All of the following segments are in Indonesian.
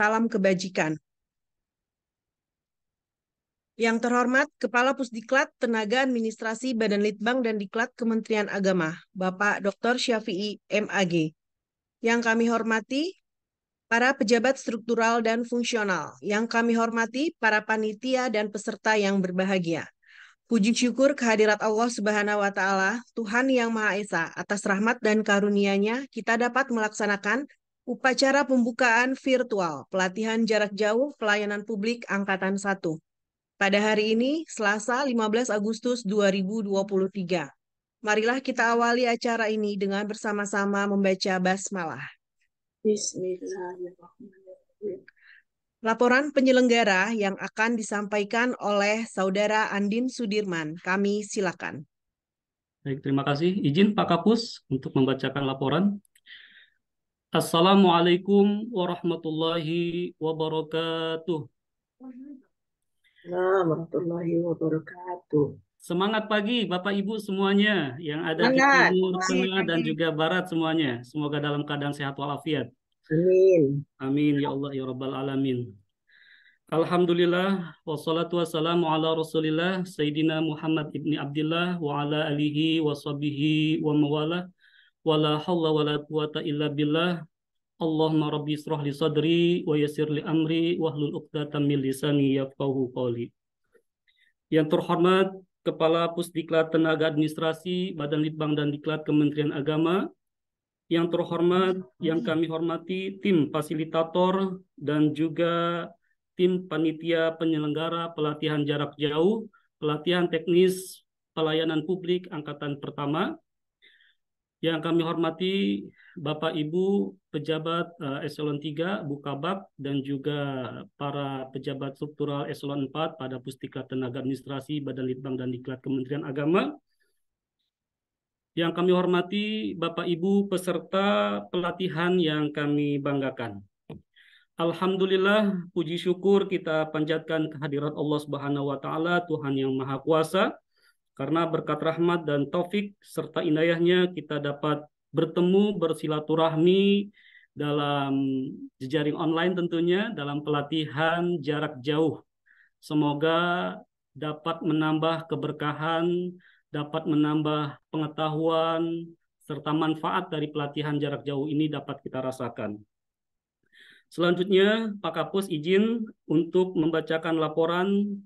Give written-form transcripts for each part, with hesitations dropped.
Salam kebajikan. Yang terhormat Kepala Pusdiklat Tenaga Administrasi Badan Litbang dan Diklat Kementerian Agama, Bapak Dr. Syafi'i MAG. Yang kami hormati para pejabat struktural dan fungsional. Yang kami hormati para panitia dan peserta yang berbahagia. Puji syukur kehadirat Allah Subhanahu wa Ta'ala, Tuhan Yang Maha Esa, atas rahmat dan karunia-Nya kita dapat melaksanakan upacara pembukaan virtual pelatihan jarak jauh pelayanan publik angkatan 1 pada hari ini, Selasa 15 Agustus 2023. Marilah kita awali acara ini dengan bersama-sama membaca basmalah. Bismillahirrahmanirrahim. Laporan penyelenggara yang akan disampaikan oleh Saudara Andin Sudirman. Kami silakan. Baik, terima kasih. Izin Pak Kapus untuk membacakan laporan. Assalamualaikum warahmatullahi wabarakatuh. Warahmatullahi wabarakatuh. Semangat pagi Bapak Ibu semuanya yang ada di Semangat. timur, tengah, dan juga barat semuanya. Semoga dalam keadaan sehat walafiat. Amin. Amin ya Allah ya Rabbal Alamin. Alhamdulillah wassalatu wassalamu ala Rasulillah Sayyidina Muhammad ibni Abdillah wa ala alihi wa sahbihi wa mawalah wa la hawla wa la quwata illa billah. Allahumma rabbi israh li sadri wa yassir li amri wahlul 'uqdatam min lisani yafqahu qawli. Yang terhormat Kepala Pusdiklat Tenaga Administrasi Badan Litbang dan Diklat Kementerian Agama, yang terhormat, yang kami hormati tim fasilitator dan juga tim panitia penyelenggara pelatihan jarak jauh, pelatihan teknis pelayanan publik angkatan pertama. Yang kami hormati Bapak Ibu pejabat Eselon 3, Bukabak, dan juga para pejabat struktural Eselon 4 pada Pusdiklat Tenaga Administrasi Badan Litbang dan Diklat Kementerian Agama. Yang kami hormati Bapak Ibu peserta pelatihan yang kami banggakan. Alhamdulillah, puji syukur kita panjatkan kehadirat Allah Subhanahu wa Ta'ala, Tuhan yang Maha Kuasa, karena berkat rahmat dan taufik serta inayahnya kita dapat bertemu, bersilaturahmi dalam jejaring online tentunya, dalam pelatihan jarak jauh. Semoga dapat menambah keberkahan, dapat menambah pengetahuan, serta manfaat dari pelatihan jarak jauh ini dapat kita rasakan. Selanjutnya, Pak Kapus izin untuk membacakan laporan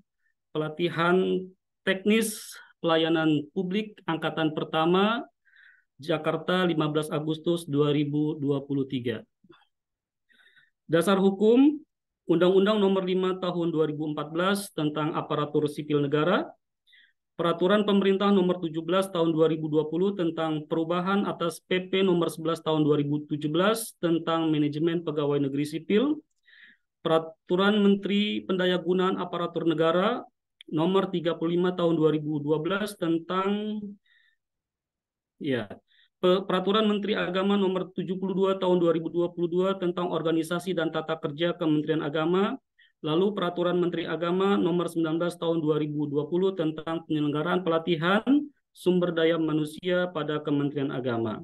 pelatihan teknis pelayanan publik angkatan pertama Jakarta 15 Agustus 2023. Dasar hukum Undang-Undang Nomor 5 Tahun 2014 tentang Aparatur Sipil Negara, Peraturan Pemerintah Nomor 17 Tahun 2020 tentang perubahan atas PP Nomor 11 Tahun 2017 tentang Manajemen Pegawai Negeri Sipil, Peraturan Menteri Pendayagunaan Aparatur Negara Nomor 35 Tahun 2012 tentang Peraturan Menteri Agama Nomor 72 Tahun 2022 tentang Organisasi dan Tata Kerja Kementerian Agama, Lalu Peraturan Menteri Agama Nomor 19 Tahun 2020 tentang penyelenggaraan pelatihan sumber daya manusia pada Kementerian Agama.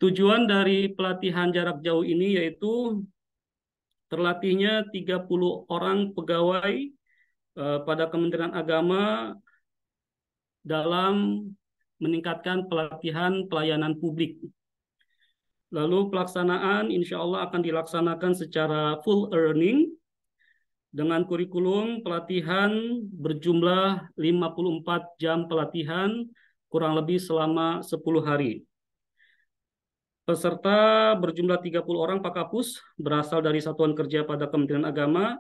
Tujuan dari pelatihan jarak jauh ini yaitu terlatihnya 30 orang pegawai pada Kementerian Agama dalam meningkatkan pelatihan pelayanan publik. Lalu pelaksanaan insya Allah akan dilaksanakan secara full earning dengan kurikulum pelatihan berjumlah 54 jam pelatihan kurang lebih selama 10 hari. Peserta berjumlah 30 orang Pak Kapus berasal dari Satuan Kerja pada Kementerian Agama.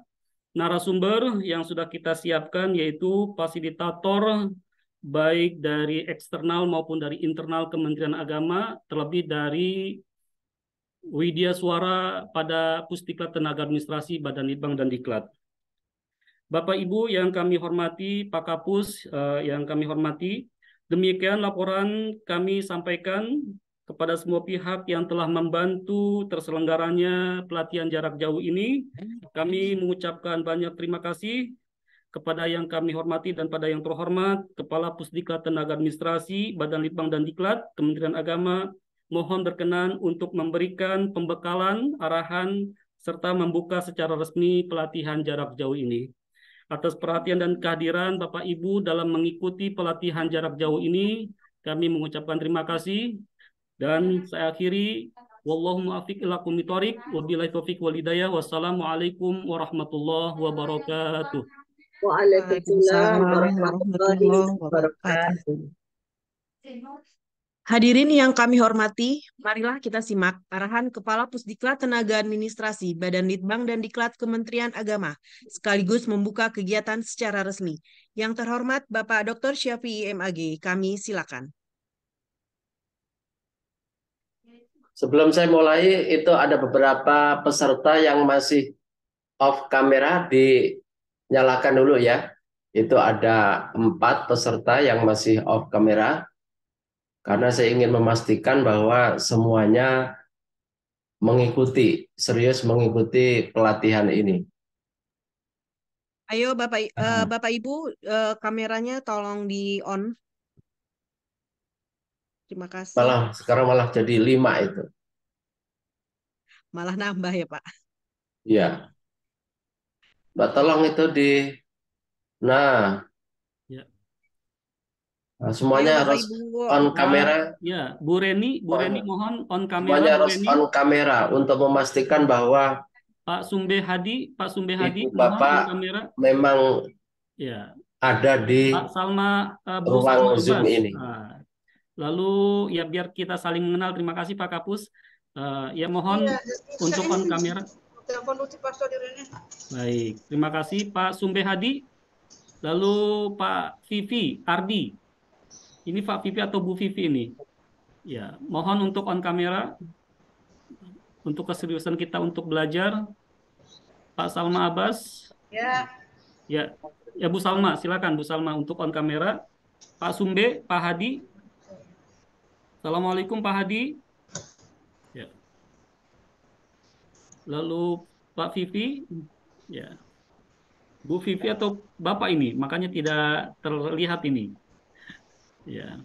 Narasumber yang sudah kita siapkan yaitu fasilitator baik dari eksternal maupun dari internal Kementerian Agama, terlebih dari Widya Suara pada Pusdiklat Tenaga Administrasi Badan Litbang dan Diklat. Bapak Ibu yang kami hormati, Pak Kapus yang kami hormati, demikian laporan kami sampaikan kepada semua pihak yang telah membantu terselenggaranya pelatihan jarak jauh ini. Kami mengucapkan banyak terima kasih kepada yang kami hormati dan pada yang terhormat, Kepala Pusdiklat Tenaga Administrasi, Badan Litbang dan Diklat, Kementerian Agama, mohon berkenan untuk memberikan pembekalan, arahan, serta membuka secara resmi pelatihan jarak jauh ini. Atas perhatian dan kehadiran Bapak Ibu dalam mengikuti pelatihan jarak jauh ini, kami mengucapkan terima kasih. Dan saya akhiri, wallahu muwaffiq ila aqwamit thoriq, wabillahi taufiq wal hidayah. Wassalamualaikum warahmatullahi wabarakatuh. Waalaikumsalam Waalaikumsalam warahmatullahi warahmatullahi wabarakatuh. wabarakatuh. Hadirin yang kami hormati, marilah kita simak arahan Kepala Pusdiklat Tenaga Administrasi Badan Litbang dan Diklat Kementerian Agama, sekaligus membuka kegiatan secara resmi. Yang terhormat Bapak Dr. Syafi'i MAG, kami silakan. Sebelum saya mulai, itu ada beberapa peserta yang masih off kamera, dinyalakan dulu ya. Itu ada 4 peserta yang masih off kamera. Karena saya ingin memastikan bahwa semuanya serius mengikuti pelatihan ini. Ayo Bapak Ibu, kameranya tolong di on. Terima kasih. Sekarang malah jadi 5 itu. Malah nambah ya Pak. Iya. Mbak tolong itu Nah, Ya. semuanya Ayo, Bapak harus Ibu. on kamera. Ya, Bu Reni mohon on kamera. Semuanya Bu harus Reni. on kamera untuk memastikan bahwa Pak Sumbe Hadi, Ibu mohon on Bapak kamera. memang Ya, ada di Pak Salma, Bu ruang Salma Zoom Abbas. ini. Lalu ya biar kita saling mengenal. Terima kasih Pak Kapus. Ya mohon untuk on kamera. Baik, terima kasih Pak Sumbe Hadi. Lalu Pak Vivi Ardi. Ini Pak Vivi atau Bu Vivi ini? Ya, mohon untuk on kamera. Untuk keseriusan kita untuk belajar. Pak Salma Abbas. Ya. Ya, ya Bu Salma, silakan Bu Salma untuk on kamera. Pak Sumbe, Pak Hadi. Assalamualaikum Pak Hadi. Ya. Lalu Pak Vivi. Ya. Bu Vivi atau Bapak ini, makanya tidak terlihat ini. Ya.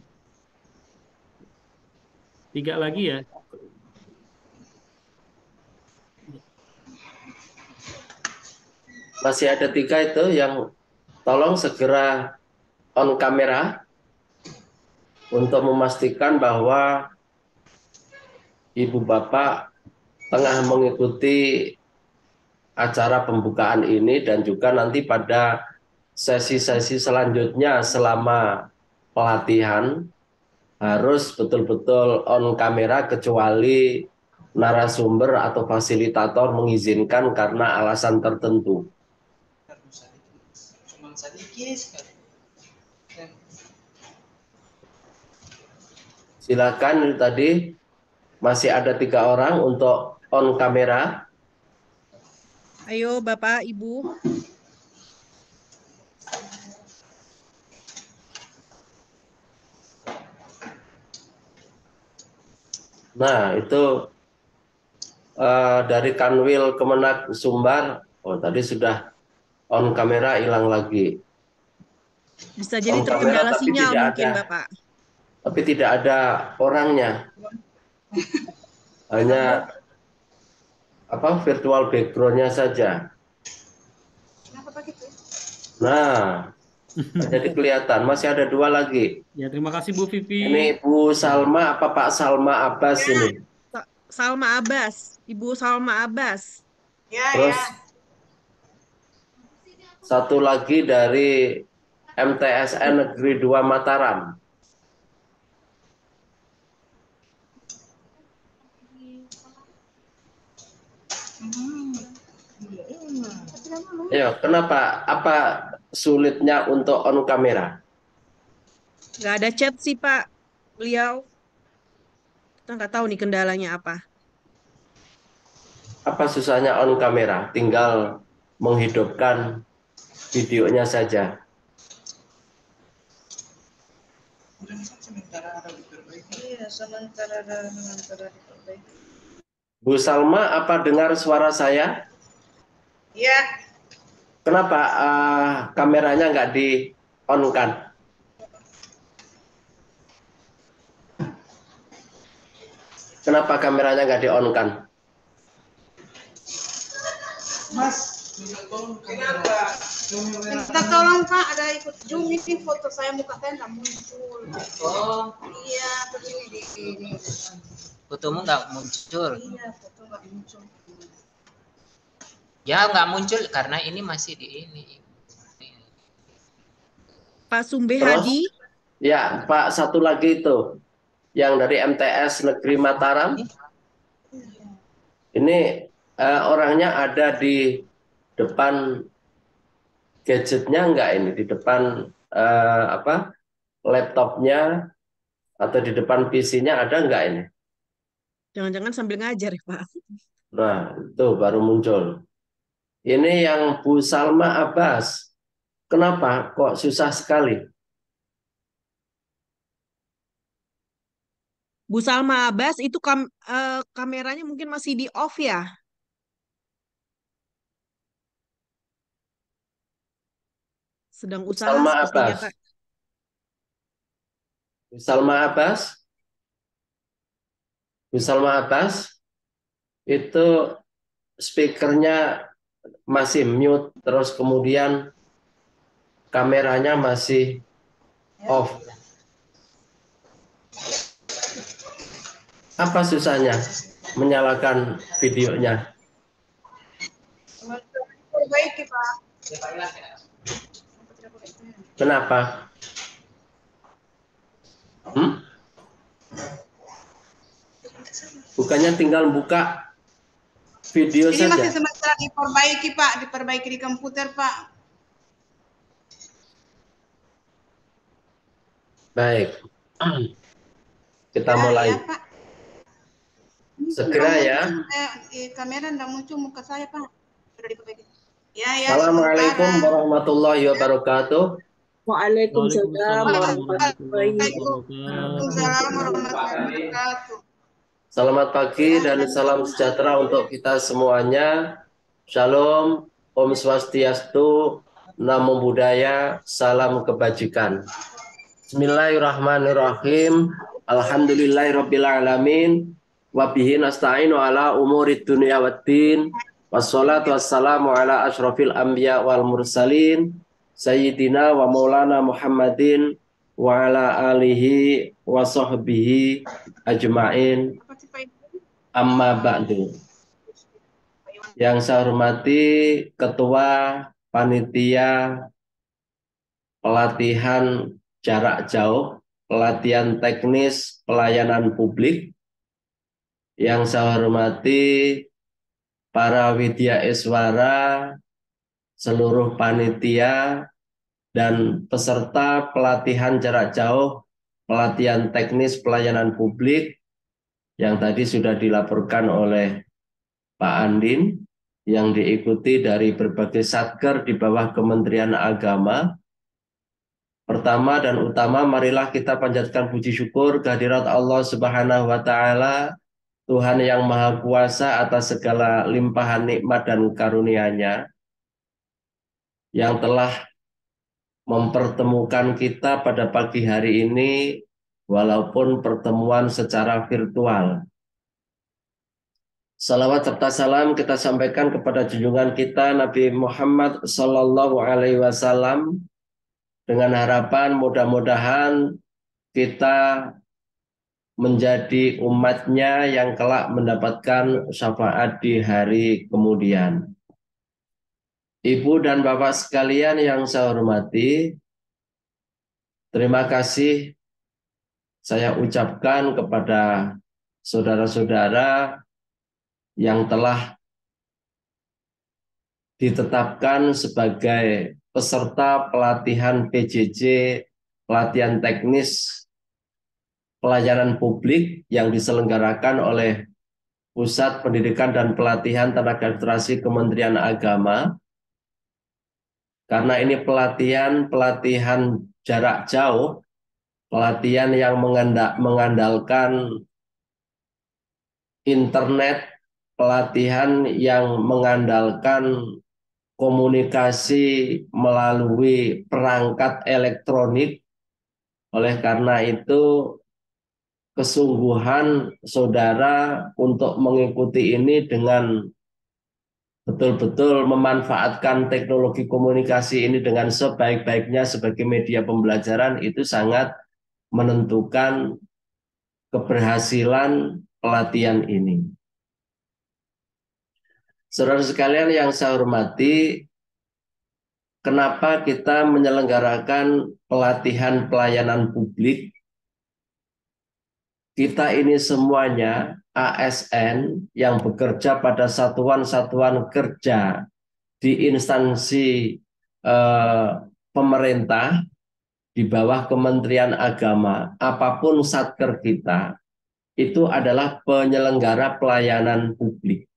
3 lagi ya. Masih ada 3 itu yang tolong segera on kamera untuk memastikan bahwa Ibu Bapak tengah mengikuti acara pembukaan ini dan juga nanti pada sesi-sesi selanjutnya selama pelatihan harus betul-betul on kamera kecuali narasumber atau fasilitator mengizinkan karena alasan tertentu. Silakan, tadi masih ada 3 orang untuk on kamera. Ayo Bapak, Ibu. Nah, itu dari Kanwil Kemenak Sumbar Oh, tadi sudah on kamera hilang lagi. Bisa jadi On kamera terkendala tapi sinyal tidak mungkin, ada, Bapak. tapi tidak ada orangnya. Hanya virtual backgroundnya saja. Nah, jadi kelihatan masih ada dua lagi. Ya, terima kasih Bu Vivi. Ini Bu Salma apa Pak Salma Abbas ini? Salma Abbas, Ibu Salma Abbas. Terus satu lagi dari MTSN Negeri 2 Mataram. Ya, kenapa? Apa sulitnya untuk on kamera? Nggak ada chat sih, Pak. Beliau, kita nggak tahu nih kendalanya apa. Apa susahnya on kamera? Tinggal menghidupkan videonya saja. Bu Salma, apa dengar suara saya? Iya. Kenapa kameranya nggak di-on-kan? Kenapa kameranya nggak di-on-kan? Mas, kenapa? Minta tolong Pak, ada ikut Zoom ini foto saya muka saya nggak muncul. Oh, Iya, begini di ini. fotomu nggak muncul. Iya, foto nggak muncul. Ya nggak muncul karena ini masih di ini. Pak Sumbe Terus? Hadi, Ya, Pak, satu lagi itu. Yang dari MTS Negeri Mataram. Ini orangnya ada di depan gadgetnya enggak ini? Di depan laptopnya atau di depan PC-nya ada enggak ini? jangan-jangan sambil ngajar ya, Pak. Nah, itu baru muncul. Ini yang Bu Salma Abbas. Kenapa kok susah sekali? Bu Salma Abbas itu kameranya mungkin masih di off ya. Sedang Bu usaha Salma sepertinya, Abbas. Pak. Bu Salma Abbas. Bu Salma Abbas itu speakernya masih mute, terus kemudian kameranya masih off. Apa susahnya menyalakan videonya? Perbaiki Pak. Kenapa? Bukannya tinggal buka video Ini masih saja? sementara diperbaiki Pak, diperbaiki di komputer Pak. Baik. Kita mulai. Ya, Pak. Segera ya. Kamera enggak muncul muka saya Pak. Sudah diperbaiki. Ya. Assalamualaikum warahmatullahi wabarakatuh. Waalaikumsalam warahmatullahi Waalaikumsalam warahmatullahi wabarakatuh. Selamat pagi dan salam sejahtera untuk kita semuanya. Shalom, Om Swastiastu, Namo Buddhaya, salam kebajikan. Bismillahirrahmanirrahim. Alhamdulillahirabbil alamin. Wa bihi nasta'inu ala umurid dunya waddin. Wassalatu wassalamu ala asyrafil anbiya wal mursalin. Sayyidina wa maulana Muhammadin wa ala alihi wa sahbihi ajma'in. Amma ba'du. Yang saya hormati Ketua Panitia Pelatihan Jarak Jauh, Pelatihan Teknis Pelayanan Publik. Yang saya hormati para widya iswara, seluruh panitia, dan peserta pelatihan jarak jauh, pelatihan teknis pelayanan publik yang tadi sudah dilaporkan oleh Pak Andin, yang diikuti dari berbagai satker di bawah Kementerian Agama. Pertama dan utama, marilah kita panjatkan puji syukur kehadirat Allah Subhanahu wa Ta'ala, Tuhan yang Maha Kuasa atas segala limpahan nikmat dan karunia-Nya. yang telah mempertemukan kita pada pagi hari ini walaupun pertemuan secara virtual. Salawat serta salam kita sampaikan kepada junjungan kita Nabi Muhammad Sallallahu Alaihi Wasallam dengan harapan mudah-mudahan kita menjadi umatnya yang kelak mendapatkan syafaat di hari kemudian. Ibu dan bapak sekalian yang saya hormati, terima kasih saya ucapkan kepada saudara-saudara yang telah ditetapkan sebagai peserta pelatihan PJJ, pelatihan teknis pelayanan publik yang diselenggarakan oleh Pusat Pendidikan dan Pelatihan Tenaga Administrasi Kementerian Agama. Karena ini pelatihan jarak jauh, pelatihan yang mengandalkan internet, pelatihan yang mengandalkan komunikasi melalui perangkat elektronik. Oleh karena itu, kesungguhan saudara untuk mengikuti ini dengan betul-betul memanfaatkan teknologi komunikasi ini dengan sebaik-baiknya sebagai media pembelajaran itu sangat menentukan keberhasilan pelatihan ini. Saudara sekalian yang saya hormati, kenapa kita menyelenggarakan pelatihan pelayanan publik? Kita ini semuanya ASN yang bekerja pada satuan-satuan kerja di instansi pemerintah di bawah Kementerian Agama, apapun satker kita, itu adalah penyelenggara pelayanan publik.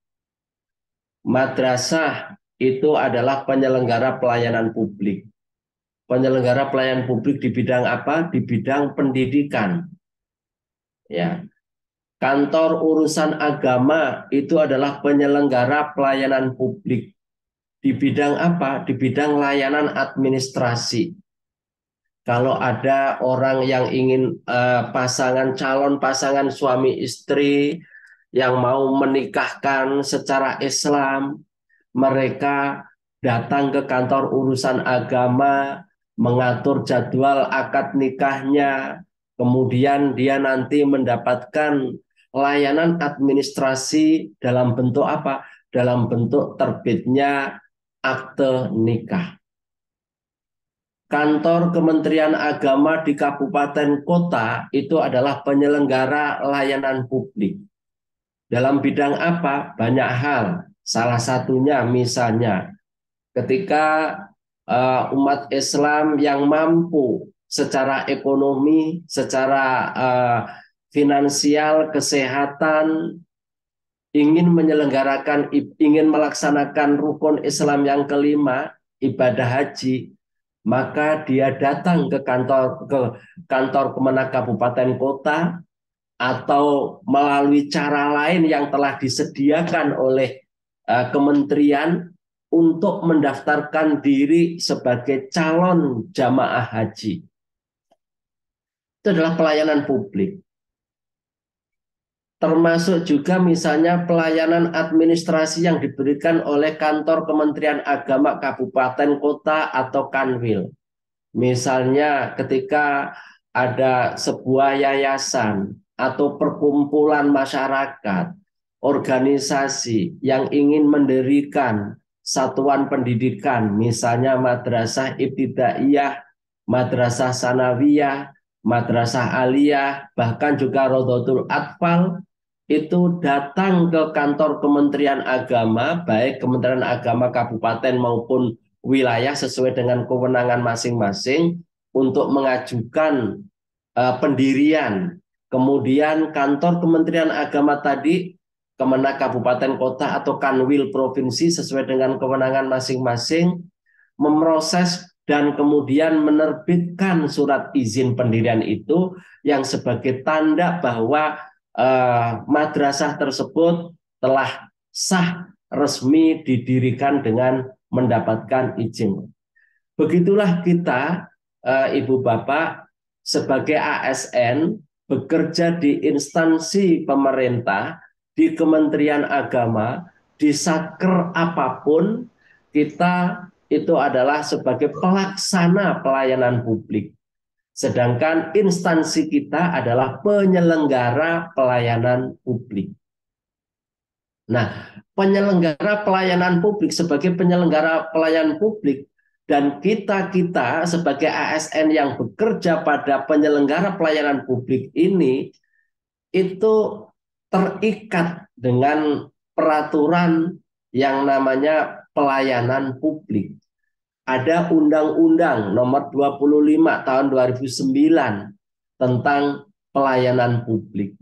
Madrasah itu adalah penyelenggara pelayanan publik. Penyelenggara pelayanan publik di bidang apa? Di bidang pendidikan. Ya. Kantor urusan agama itu adalah penyelenggara pelayanan publik. Di bidang apa? Di bidang layanan administrasi. Kalau ada orang yang ingin calon pasangan suami istri yang mau menikahkan secara Islam, mereka datang ke kantor urusan agama, mengatur jadwal akad nikahnya, kemudian dia nanti mendapatkan layanan administrasi dalam bentuk apa? Dalam bentuk terbitnya akte nikah. Kantor Kementerian Agama di kabupaten kota itu adalah penyelenggara layanan publik. Dalam bidang apa? Banyak hal. Salah satunya misalnya ketika umat Islam yang mampu secara ekonomi, secara finansial, kesehatan, ingin melaksanakan rukun Islam yang kelima, ibadah haji, maka dia datang ke kantor Kemenak Kabupaten Kota atau melalui cara lain yang telah disediakan oleh kementerian untuk mendaftarkan diri sebagai calon jamaah haji. Itu adalah pelayanan publik. Termasuk juga misalnya pelayanan administrasi yang diberikan oleh kantor Kementerian Agama Kabupaten Kota atau Kanwil. Misalnya ketika ada sebuah yayasan atau perkumpulan masyarakat, organisasi yang ingin mendirikan satuan pendidikan, misalnya madrasah ibtidaiyah, madrasah sanawiyah, madrasah aliyah, bahkan juga Rodotul Atfal, itu datang ke kantor Kementerian Agama, baik Kementerian Agama kabupaten maupun wilayah sesuai dengan kewenangan masing-masing untuk mengajukan pendirian. Kemudian kantor Kementerian Agama tadi, Kemenak Kabupaten Kota atau Kanwil Provinsi sesuai dengan kewenangan masing-masing memproses dan kemudian menerbitkan surat izin pendirian itu yang sebagai tanda bahwa madrasah tersebut telah sah resmi didirikan dengan mendapatkan izin. Begitulah kita, Ibu Bapak, sebagai ASN bekerja di instansi pemerintah, di Kementerian Agama, di satker apapun, kita itu adalah sebagai pelaksana pelayanan publik. Sedangkan instansi kita adalah penyelenggara pelayanan publik. Nah, penyelenggara pelayanan publik sebagai penyelenggara pelayanan publik dan kita sebagai ASN yang bekerja pada penyelenggara pelayanan publik ini itu terikat dengan peraturan yang namanya pelayanan publik. Ada Undang-Undang Nomor 25 Tahun 2009 tentang pelayanan publik.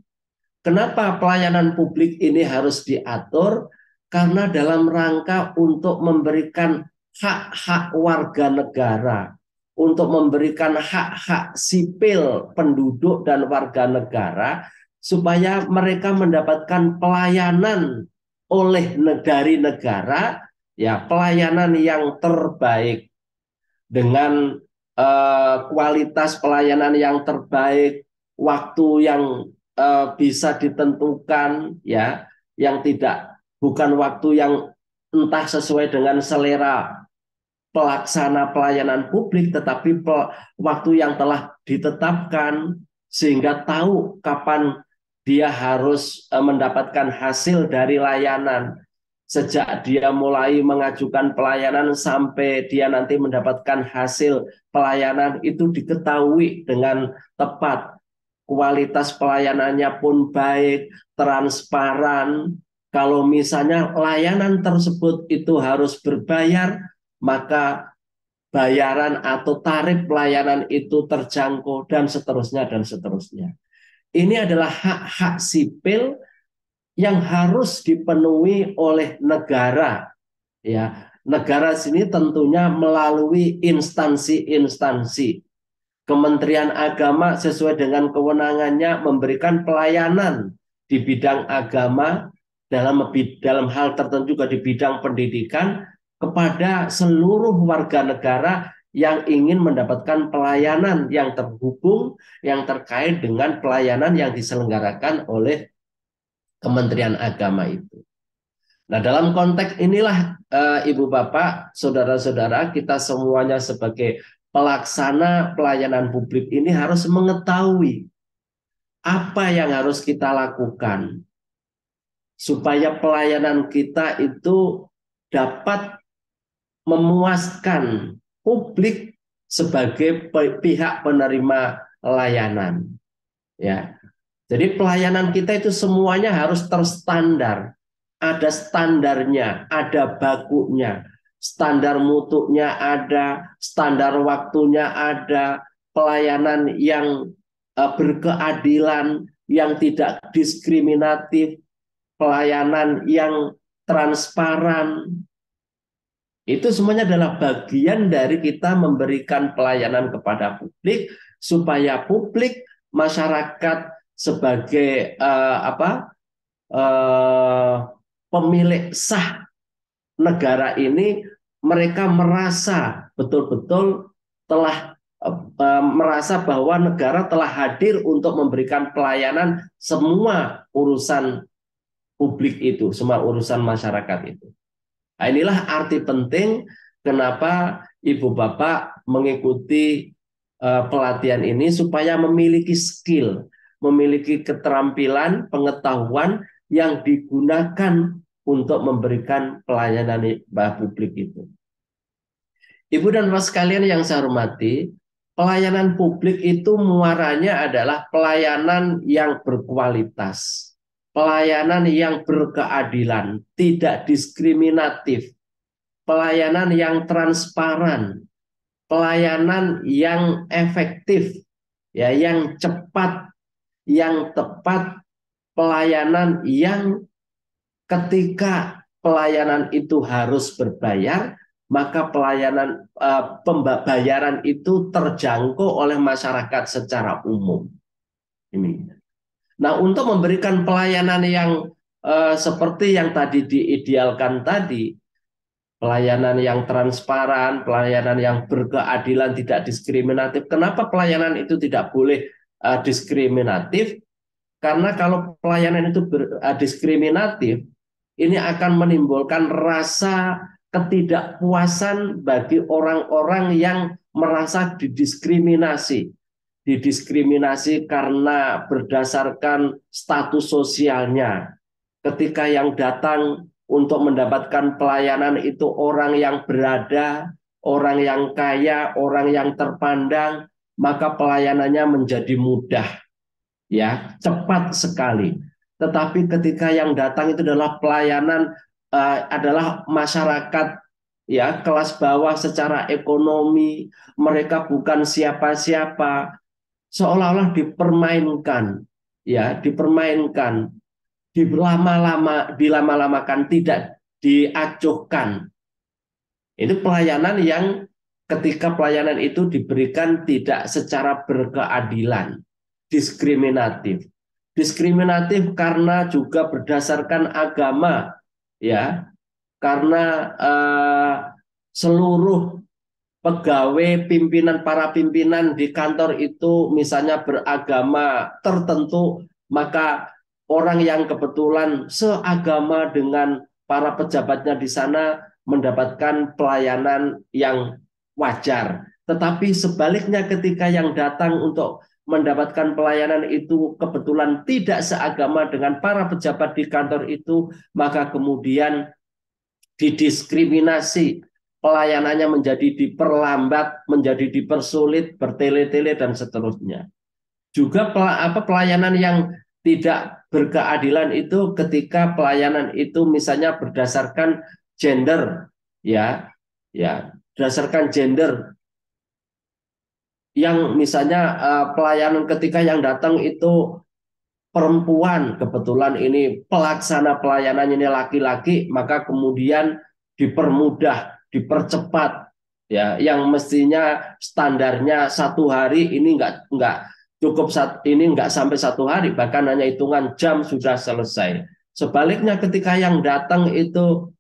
Kenapa pelayanan publik ini harus diatur? Karena dalam rangka untuk memberikan hak-hak warga negara, untuk memberikan hak-hak sipil penduduk dan warga negara, supaya mereka mendapatkan pelayanan dari negara, ya pelayanan yang terbaik dengan kualitas pelayanan yang terbaik, waktu yang bisa ditentukan, ya, yang bukan waktu yang entah sesuai dengan selera pelaksana pelayanan publik, tetapi waktu yang telah ditetapkan sehingga tahu kapan dia harus mendapatkan hasil dari layanan. Sejak dia mulai mengajukan pelayanan sampai dia nanti mendapatkan hasil pelayanan itu diketahui dengan tepat. Kualitas pelayanannya pun baik, transparan. Kalau misalnya layanan tersebut itu harus berbayar, maka bayaran atau tarif pelayanan itu terjangkau dan seterusnya dan seterusnya. Ini adalah hak-hak sipil yang harus dipenuhi oleh negara. Ya, negara sini tentunya melalui instansi-instansi. Kementerian Agama sesuai dengan kewenangannya memberikan pelayanan di bidang agama, dalam hal tertentu juga di bidang pendidikan kepada seluruh warga negara yang ingin mendapatkan pelayanan yang terhubung, yang terkait dengan pelayanan yang diselenggarakan oleh Kementerian Agama itu. Nah, dalam konteks inilah Ibu Bapak, saudara-saudara, kita semuanya sebagai pelaksana pelayanan publik ini harus mengetahui apa yang harus kita lakukan supaya pelayanan kita itu dapat memuaskan publik sebagai pihak penerima layanan. Ya. Jadi pelayanan kita itu semuanya harus terstandar. Ada standarnya, ada bakunya, standar mutunya ada, standar waktunya ada, pelayanan yang berkeadilan, yang tidak diskriminatif, pelayanan yang transparan. Itu semuanya adalah bagian dari kita memberikan pelayanan kepada publik supaya publik, masyarakat sebagai pemilik sah negara ini, mereka merasa betul-betul telah merasa bahwa negara telah hadir untuk memberikan pelayanan semua urusan publik itu, semua urusan masyarakat itu. Nah, inilah arti penting kenapa Ibu Bapak mengikuti pelatihan ini, supaya memiliki skill, memiliki keterampilan, pengetahuan yang digunakan untuk memberikan pelayanan publik itu. Ibu dan Bapak sekalian yang saya hormati, pelayanan publik itu muaranya adalah pelayanan yang berkualitas, pelayanan yang berkeadilan, tidak diskriminatif, pelayanan yang transparan, pelayanan yang efektif, ya, yang cepat, yang tepat, pelayanan yang ketika pelayanan itu harus berbayar, maka pembayaran itu terjangkau oleh masyarakat secara umum. Ini. Nah, untuk memberikan pelayanan yang seperti yang tadi diidealkan tadi, pelayanan yang transparan, pelayanan yang berkeadilan, tidak diskriminatif. Kenapa pelayanan itu tidak boleh diskriminatif? Karena kalau pelayanan itu diskriminatif, ini akan menimbulkan rasa ketidakpuasan bagi orang-orang yang merasa didiskriminasi. Didiskriminasi karena berdasarkan status sosialnya. Ketika yang datang untuk mendapatkan pelayanan itu orang yang berada, orang yang kaya, orang yang terpandang, maka pelayanannya menjadi mudah, ya, cepat sekali. Tetapi ketika yang datang itu adalah pelayanan adalah masyarakat, ya, kelas bawah secara ekonomi, mereka bukan siapa-siapa, seolah-olah dipermainkan, ya, dipermainkan, dilama-lamakan, tidak diacuhkan. Itu pelayanan yang ketika pelayanan itu diberikan tidak secara berkeadilan, diskriminatif. Diskriminatif karena juga berdasarkan agama, ya, karena seluruh pegawai para pimpinan di kantor itu misalnya beragama tertentu, maka orang yang kebetulan seagama dengan para pejabatnya di sana mendapatkan pelayanan yang wajar. Tetapi sebaliknya ketika yang datang untuk mendapatkan pelayanan itu kebetulan tidak seagama dengan para pejabat di kantor itu, maka kemudian didiskriminasi, pelayanannya menjadi diperlambat, menjadi dipersulit, bertele-tele dan seterusnya. Juga pelayanan yang tidak berkeadilan itu ketika pelayanan itu misalnya berdasarkan gender, ya, berdasarkan gender, yang misalnya pelayanan ketika yang datang itu perempuan, kebetulan ini pelaksana pelayanan ini laki-laki, maka kemudian dipermudah, dipercepat, ya, yang mestinya standarnya 1 hari ini nggak cukup, ini nggak sampai 1 hari, bahkan hanya hitungan jam sudah selesai. Sebaliknya ketika yang datang itu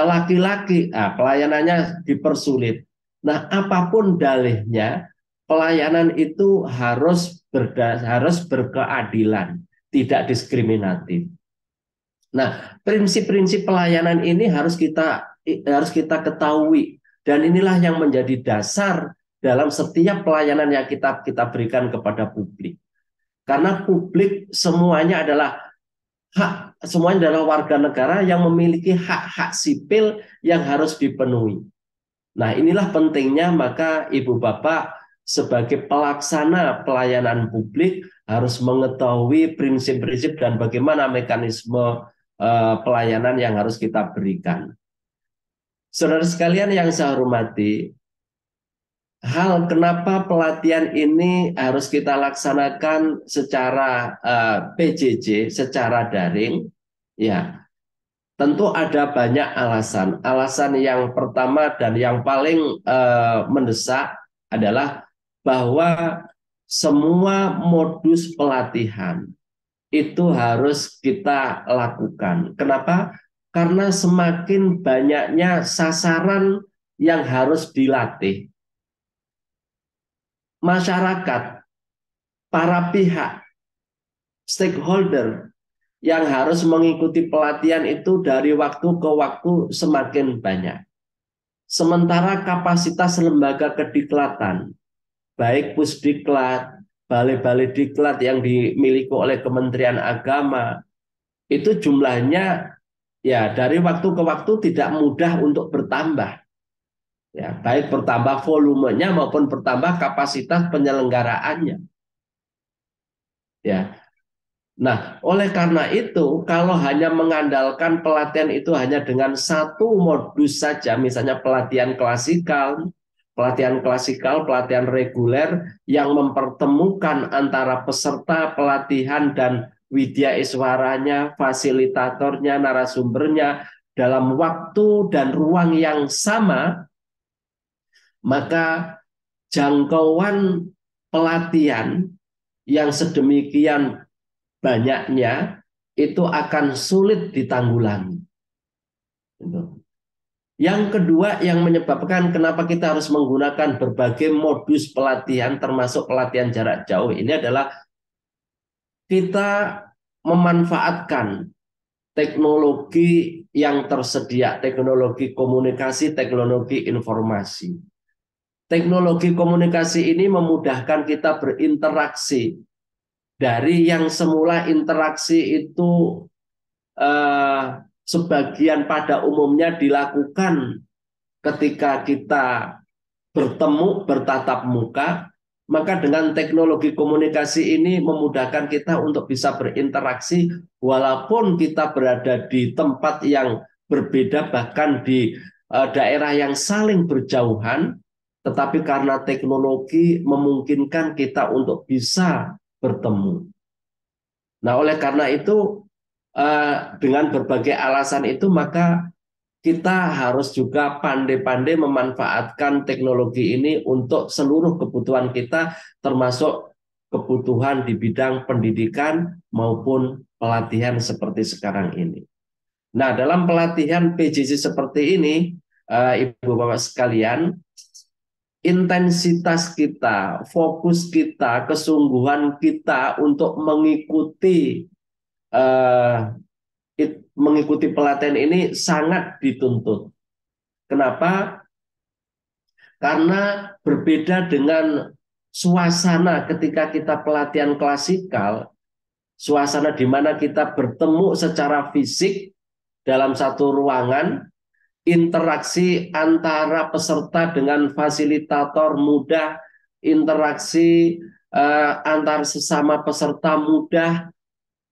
laki-laki, pelayanannya dipersulit. Nah, apapun dalihnya, pelayanan itu harus berkeadilan, tidak diskriminatif. Nah, prinsip-prinsip pelayanan ini harus kita ketahui, dan inilah yang menjadi dasar dalam setiap pelayanan yang kita berikan kepada publik. Karena publik semuanya adalah warga negara yang memiliki hak-hak sipil yang harus dipenuhi. Nah, inilah pentingnya, maka Ibu Bapak sebagai pelaksana pelayanan publik harus mengetahui prinsip-prinsip dan bagaimana mekanisme pelayanan yang harus kita berikan. Saudara sekalian yang saya hormati, hal kenapa pelatihan ini harus kita laksanakan secara PJJ, secara daring, ya, tentu ada banyak alasan. Alasan yang pertama dan yang paling mendesak adalah bahwa semua modus pelatihan itu harus kita lakukan. Kenapa? Karena semakin banyaknya sasaran yang harus dilatih. Masyarakat, para pihak, stakeholder yang harus mengikuti pelatihan itu dari waktu ke waktu semakin banyak. Sementara kapasitas lembaga kediklatan, baik Pusdiklat, balai-balai diklat yang dimiliki oleh Kementerian Agama, itu jumlahnya ya dari waktu ke waktu tidak mudah untuk bertambah. Ya, baik bertambah volumenya maupun bertambah kapasitas penyelenggaraannya. Ya. Nah, oleh karena itu, kalau hanya mengandalkan pelatihan itu hanya dengan satu modus saja, misalnya pelatihan klasikal, pelatihan reguler yang mempertemukan antara peserta pelatihan dan widya iswaranya, fasilitatornya, narasumbernya dalam waktu dan ruang yang sama, maka jangkauan pelatihan yang sedemikian banyaknya itu akan sulit ditanggulangi. Yang kedua yang menyebabkan kenapa kita harus menggunakan berbagai modus pelatihan termasuk pelatihan jarak jauh ini adalah kita memanfaatkan teknologi yang tersedia, teknologi komunikasi, teknologi informasi. Teknologi komunikasi ini memudahkan kita berinteraksi dari yang semula interaksi itu sebagian pada umumnya dilakukan ketika kita bertemu, bertatap muka, maka dengan teknologi komunikasi ini memudahkan kita untuk bisa berinteraksi walaupun kita berada di tempat yang berbeda, bahkan di daerah yang saling berjauhan, tetapi karena teknologi memungkinkan kita untuk bisa bertemu. Nah, oleh karena itu, dengan berbagai alasan itu, maka kita harus juga pandai-pandai memanfaatkan teknologi ini untuk seluruh kebutuhan kita, termasuk kebutuhan di bidang pendidikan maupun pelatihan seperti sekarang ini. Nah, dalam pelatihan PJJ seperti ini, Ibu Bapak sekalian, intensitas kita, fokus kita, kesungguhan kita untuk mengikuti pelatihan ini sangat dituntut. Kenapa? Karena berbeda dengan suasana ketika kita pelatihan klasikal, suasana di mana kita bertemu secara fisik dalam satu ruangan, interaksi antara peserta dengan fasilitator mudah, interaksi antar sesama peserta mudah.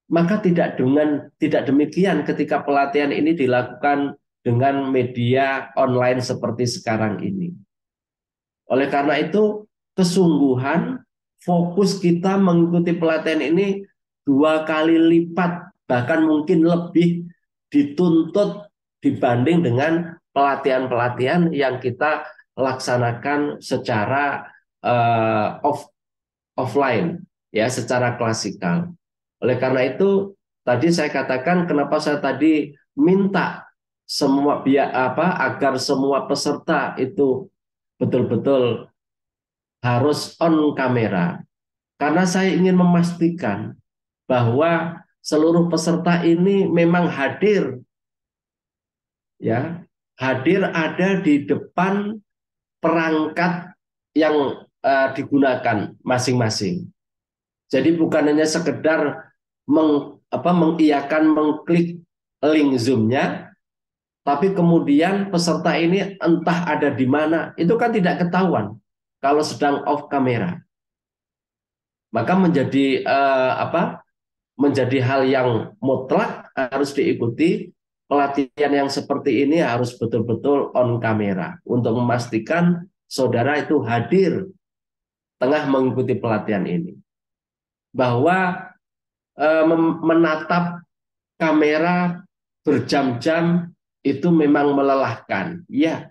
Maka tidak demikian ketika pelatihan ini dilakukan dengan media online seperti sekarang ini. Oleh karena itu, kesungguhan, fokus kita mengikuti pelatihan ini 2 kali lipat, bahkan mungkin lebih dituntut dibanding dengan pelatihan-pelatihan yang kita laksanakan secara offline, ya, secara klasikal. Oleh karena itu, tadi saya katakan kenapa saya tadi minta agar semua peserta itu betul-betul harus on kamera. Karena saya ingin memastikan bahwa seluruh peserta ini memang hadir, ya, hadir ada di depan perangkat yang digunakan masing-masing. Jadi bukan hanya sekedar mengiyakan, mengklik link Zoom-nya, tapi kemudian peserta ini entah ada di mana, itu kan tidak ketahuan kalau sedang off kamera. Maka menjadi hal yang mutlak harus diikuti. Pelatihan yang seperti ini harus betul-betul on kamera untuk memastikan saudara itu hadir tengah mengikuti pelatihan ini. Bahwa menatap kamera berjam-jam itu memang melelahkan. Ya,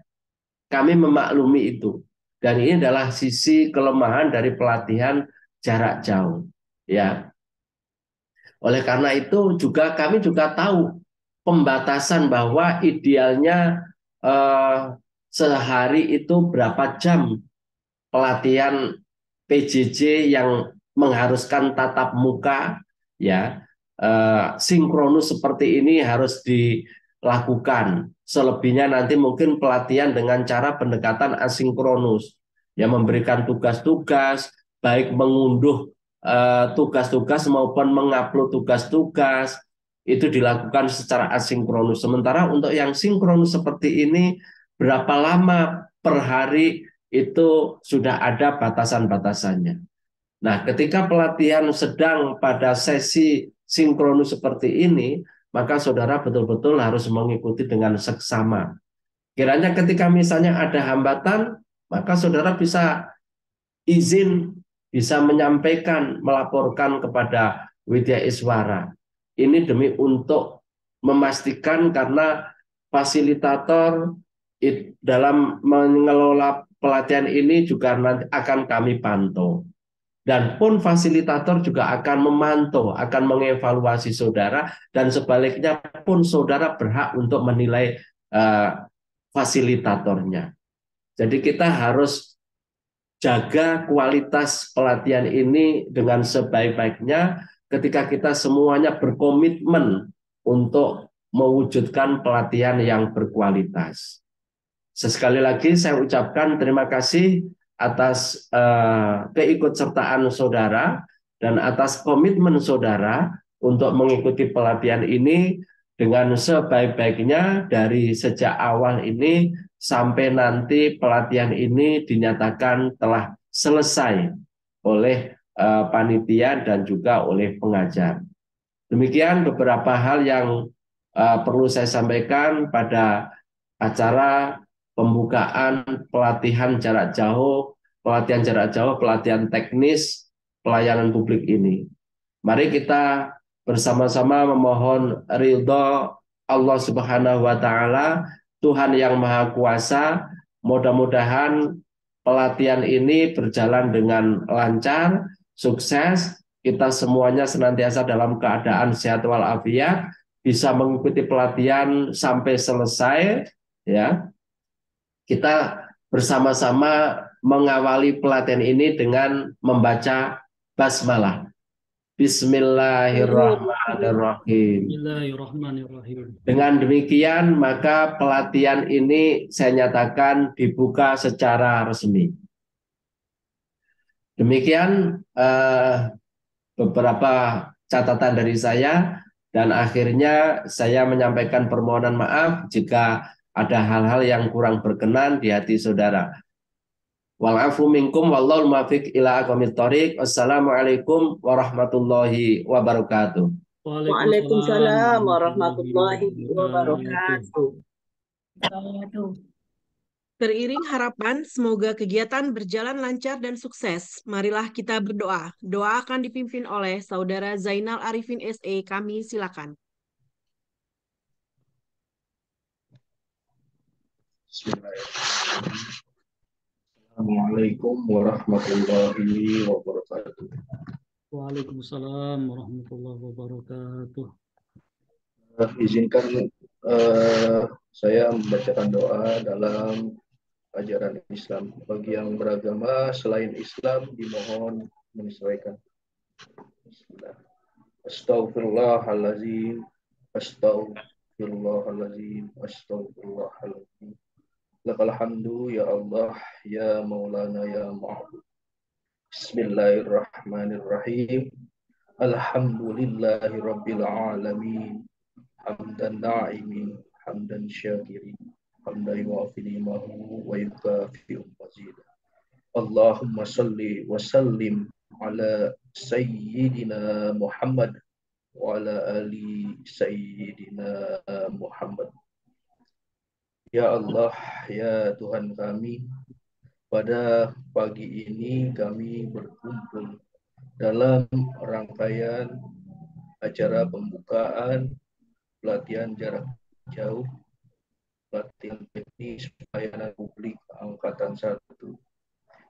kami memaklumi itu. Dan ini adalah sisi kelemahan dari pelatihan jarak jauh. Ya. Oleh karena itu kami juga tahu pembatasan bahwa idealnya sehari itu berapa jam pelatihan PJJ yang mengharuskan tatap muka, ya, sinkronus seperti ini harus dilakukan. Selebihnya nanti mungkin pelatihan dengan cara pendekatan asinkronus, ya, memberikan tugas-tugas, baik mengunduh tugas-tugas maupun mengupload tugas-tugas, itu dilakukan secara asinkronus. Sementara untuk yang sinkronus seperti ini, berapa lama per hari itu sudah ada batasan-batasannya. Nah, ketika pelatihan sedang pada sesi sinkronus seperti ini, maka saudara betul-betul harus mengikuti dengan seksama. Kiranya ketika misalnya ada hambatan, maka saudara bisa izin, bisa menyampaikan, melaporkan kepada Widya Iswara. Ini demi untuk memastikan, karena fasilitator dalam mengelola pelatihan ini juga nanti akan kami pantau. Dan pun fasilitator juga akan memantau, akan mengevaluasi saudara, dan sebaliknya pun saudara berhak untuk menilai fasilitatornya. Jadi kita harus jaga kualitas pelatihan ini dengan sebaik-baiknya ketika kita semuanya berkomitmen untuk mewujudkan pelatihan yang berkualitas. Sekali lagi saya ucapkan terima kasih atas keikutsertaan saudara dan atas komitmen saudara untuk mengikuti pelatihan ini dengan sebaik-baiknya dari sejak awal ini sampai nanti pelatihan ini dinyatakan telah selesai oleh panitia dan juga oleh pengajar. Demikian beberapa hal yang perlu saya sampaikan pada acara pembukaan pelatihan jarak jauh, pelatihan teknis, pelayanan publik ini. Mari kita bersama-sama memohon ridho Allah Subhanahu wa Ta'ala, Tuhan yang Maha Kuasa. Mudah-mudahan pelatihan ini berjalan dengan lancar, sukses. Kita semuanya senantiasa dalam keadaan sehat walafiat, bisa mengikuti pelatihan sampai selesai, ya. Kita bersama-sama mengawali pelatihan ini dengan membaca basmalah. Bismillahirrahmanirrahim. Bismillahirrahmanirrahim. Dengan demikian, maka pelatihan ini saya nyatakan dibuka secara resmi. Demikian beberapa catatan dari saya, dan akhirnya saya menyampaikan permohonan maaf jika ada hal-hal yang kurang berkenan di hati saudara. Wal-afu minkum wallahul muwaffiq ila aqwamit thoriq. Wassalamualaikum warahmatullahi wabarakatuh. Waalaikumsalam warahmatullahi wabarakatuh. Teriring harapan semoga kegiatan berjalan lancar dan sukses, marilah kita berdoa. Doa akan dipimpin oleh Saudara Zainal Arifin SE. Kami silakan. Assalamualaikum warahmatullahi wabarakatuh. Waalaikumsalam warahmatullahi wabarakatuh. Izinkan saya membacakan doa dalam ajaran Islam. Bagi yang beragama selain Islam dimohon menyesuaikan. Astaghfirullahaladzim, astaghfirullahaladzim, astaghfirullahaladzim. Lakal hamdu ya Allah, ya Maulana, ya Ma'bud. Bismillahirrahmanirrahim. Alhamdulillahi Rabbil alamin. Hamdan na'imin, hamdan syakirin, hamdan yuafi ni'mahu wa yukafi'u mazidah. Allahumma salli wa sallim ala sayyidina Muhammad wa ala ali sayyidina Muhammad. Ya Allah, ya Tuhan kami, pada pagi ini kami berkumpul dalam rangkaian acara pembukaan pelatihan jarak jauh, pelatihan teknis pelayanan publik angkatan 1.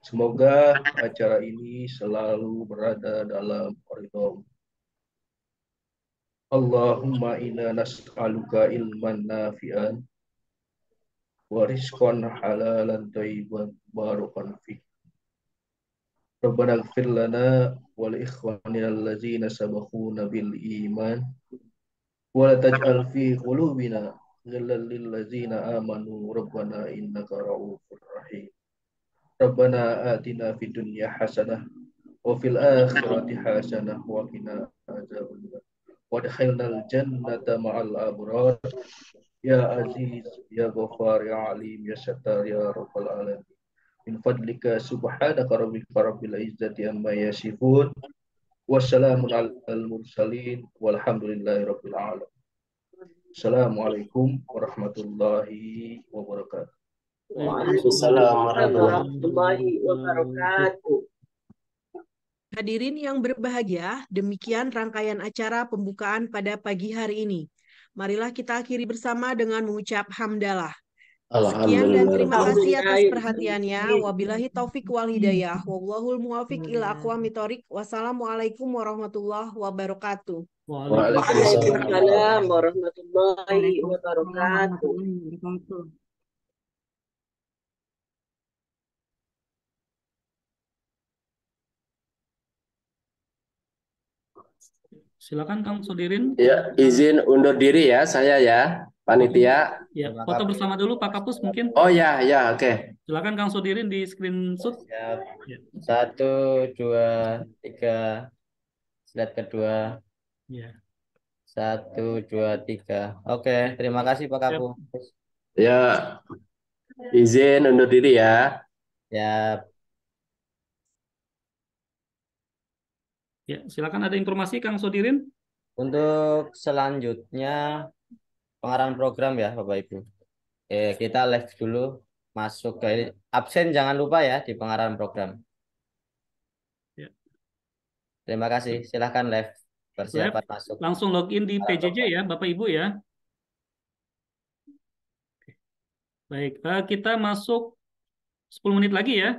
Semoga acara ini selalu berada dalam ridho. Allahumma inna nas'aluka ilman nafi'an wa rizqan halalan thayyiban barakan fi. Rabbana ighfir lana wa li ikhwanina allazina sabaquna bil iman wa la taj'al fi qulubina ghillan lil ladzina amanu rabbana innaka ra'ufur rahim. Rabbana atina fid dunya hasanah wa fil akhirati hasanah wa qina adzabannar. Wadkhilnal jannata ma'al abrar. Ya Aziz, Ya Ghaffar, Ya Alim, Ya Sattar, Ya Rabbal Alamin. Min fadlika subhanaka rabbika rabbil izzati amma yasifun. Wassalamun alal mursalin. Walhamdulillahi rabbil alamin. Assalamualaikum warahmatullahi wabarakatuh. Waalaikumsalam warahmatullahi wabarakatuh. Hadirin yang berbahagia, demikian rangkaian acara pembukaan pada pagi hari ini. Marilah kita akhiri bersama dengan mengucap hamdalah. Sekian dan terima kasih atas perhatiannya. Wabillahi taufik wal hidayah. Wallahul muwaffiq ila aqwamit thoriq. Wassalamualaikum warahmatullahi wabarakatuh. Waalaikumsalam warahmatullahi wabarakatuh. Silakan Kang Sudirin. Ya, izin undur diri ya saya ya, panitia. Ya, foto bersama dulu Pak Kapus mungkin. Oh ya, ya, oke. Silakan Kang Sudirin di screenshot. Siap. Ya. 1, 2, 3. Slide kedua. Ya. 1, 2, 3. Oke, terima kasih Pak Kapus. Ya, izin undur diri ya. Ya, Ya, silakan ada informasi Kang Sudirin. untuk selanjutnya pengarahan program ya Bapak Ibu. Kita live dulu, masuk ke absen jangan lupa ya di pengarahan program. Ya. Terima kasih. Silahkan live persiapan masuk. Langsung login di PJJ ya Bapak Ibu ya. Baik, kita masuk 10 menit lagi ya.